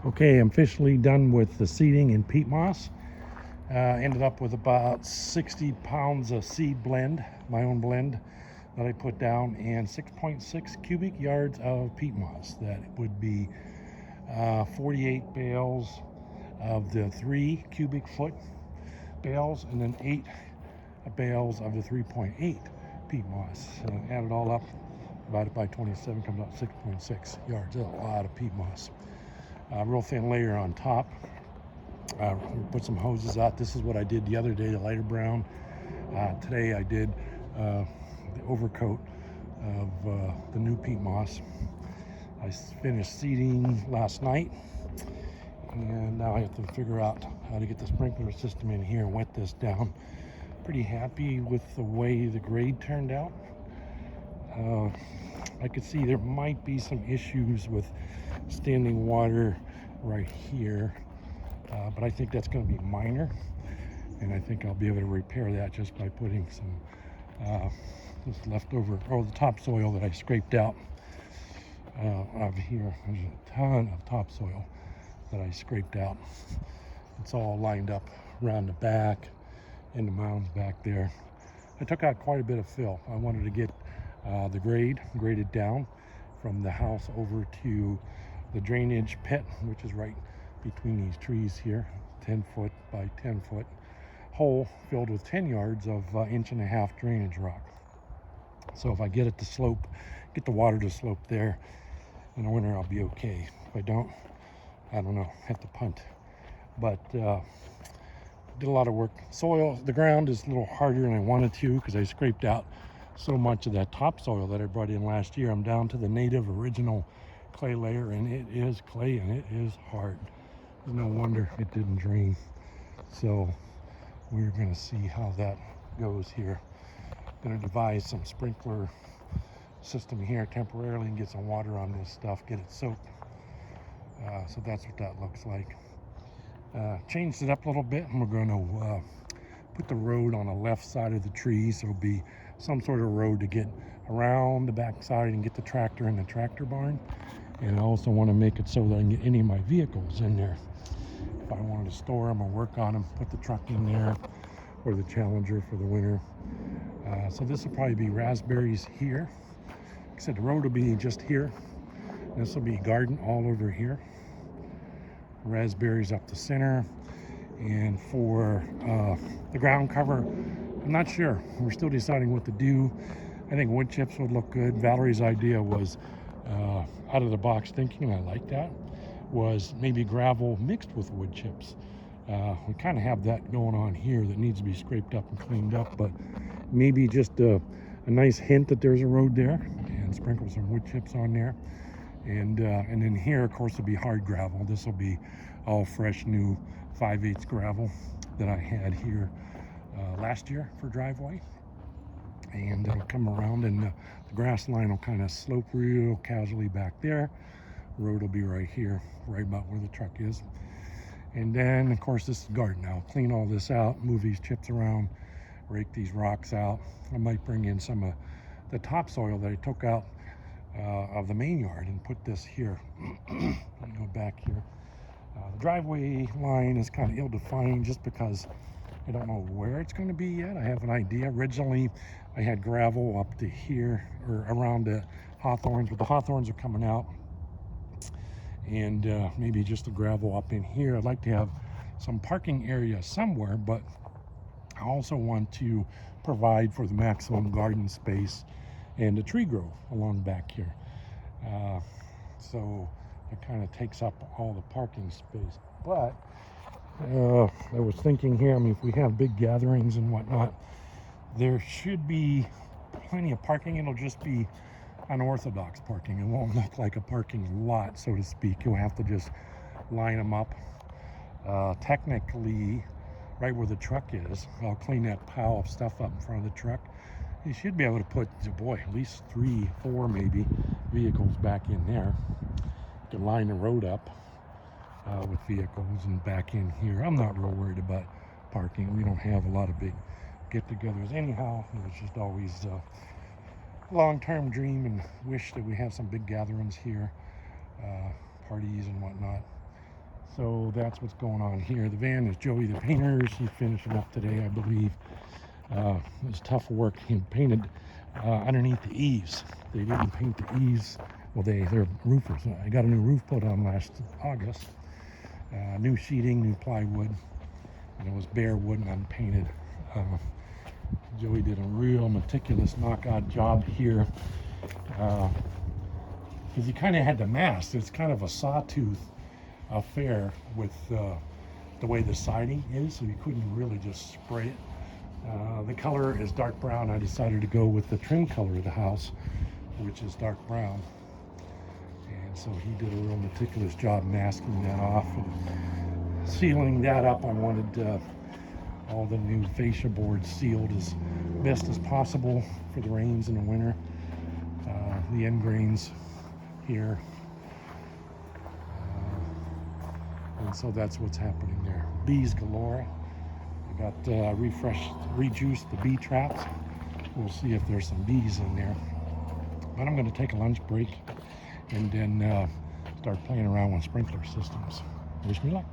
Okay, I'm officially done with the seeding in peat moss. Ended up with about 60 pounds of seed blend, my own blend that I put down, and 6.6 cubic yards of peat moss. That would be 48 bales of the 3 cubic foot bales, and then 8 bales of the 3.8 peat moss. So add it all up, divided by 27, comes out 6.6 yards. That's a lot of peat moss. Real thin layer on top. Put some hoses out. This is what I did the other day, the lighter brown. Today I did the overcoat of the new peat moss. I finished seeding last night, and now I have to figure out how to get the sprinkler system in here and wet this down. Pretty happy with the way the grade turned out. I could see there might be some issues with standing water right here, but I think that's going to be minor, and I think I'll be able to repair that just by putting some this leftover, or the topsoil that I scraped out of here. There's a ton of topsoil that I scraped out. It's all lined up around the back in the mounds back there. I took out quite a bit of fill. I wanted to get the graded down from the house over to the drainage pit, which is right between these trees here. 10-foot by 10-foot hole filled with 10 yards of 1.5-inch drainage rock. So if I get it to slope, get the water to slope there, in the winter I'll be okay. If I don't know, have to punt. But did a lot of work. Soil, the ground is a little harder than I wanted to, because I scraped out so much of that topsoil that I brought in last year. I'm down to the native original clay layer, and it is clay and it is hard. There's no wonder it didn't drain. So we're going to see how that goes here. Going to devise some sprinkler system here temporarily and get some water on this stuff, get it soaked. So that's what that looks like. Changed it up a little bit, and we're going to put the road on the left side of the tree, so it'll be some sort of road to get around the back side and get the tractor in the tractor barn. And I also want to make it so that I can get any of my vehicles in there. If I wanted to store them or work on them, put the truck in there, or the Challenger for the winter. So this will probably be raspberries here. Like I said, the road will be just here. This will be garden all over here. Raspberries up the center. And for the ground cover, I'm not sure. We're still deciding what to do. I think wood chips would look good. Valerie's idea was out of the box thinking, and I like that, was maybe gravel mixed with wood chips. We kind of have that going on here that needs to be scraped up and cleaned up, but maybe just a nice hint that there's a road there, and sprinkle some wood chips on there. And then here, of course, will be hard gravel. This will be all fresh, new 5/8 gravel that I had here last year for driveway. And it'll come around, and the grass line will kind of slope real casually back there. Road will be right here, right about where the truck is. And then, of course, this is garden. I'll clean all this out, move these chips around, rake these rocks out. I might bring in some of the topsoil that I took out of the main yard and put this here. Go back here. The driveway line is kind of ill-defined just because I don't know where it's going to be yet. I have an idea. Originally, I had gravel up to here, or around the hawthorns, but the hawthorns are coming out. And maybe just the gravel up in here. I'd like to have some parking area somewhere, but I also want to provide for the maximum garden space and the tree growth along back here. So it kind of takes up all the parking space. But I was thinking here, I mean, if we have big gatherings and whatnot, there should be plenty of parking. It'll just be unorthodox parking. It won't look like a parking lot, so to speak. You'll have to just line them up. Technically, right where the truck is, I'll clean that pile of stuff up in front of the truck. You should be able to put, boy, at least 3, 4 maybe vehicles back in there. You can line the road up with vehicles and back in here. I'm not real worried about parking. We don't have a lot of big get-togethers anyhow. It's just always long-term dream and wish that we have some big gatherings here, parties and whatnot. So that's what's going on here. The van is Joey the painter's. He finished it up today, I believe. It was tough work. He painted underneath the eaves. They didn't paint the eaves. Well, they're roofers. I got a new roof put on last August. New sheeting, new plywood, and it was bare wood and unpainted. Joey did a real meticulous knockout job here, because he kind of had to mask. It's kind of a sawtooth affair with the way the siding is, so you couldn't really just spray it. The color is dark brown. I decided to go with the trim color of the house, which is dark brown. And so he did a real meticulous job masking that off and sealing that up. I wanted all the new fascia boards sealed as best as possible for the rains in the winter. The end grains here. And so that's what's happening there. Bees galore. I got rejuiced the bee traps. We'll see if there's some bees in there. But I'm going to take a lunch break and then start playing around with sprinkler systems. Wish me luck.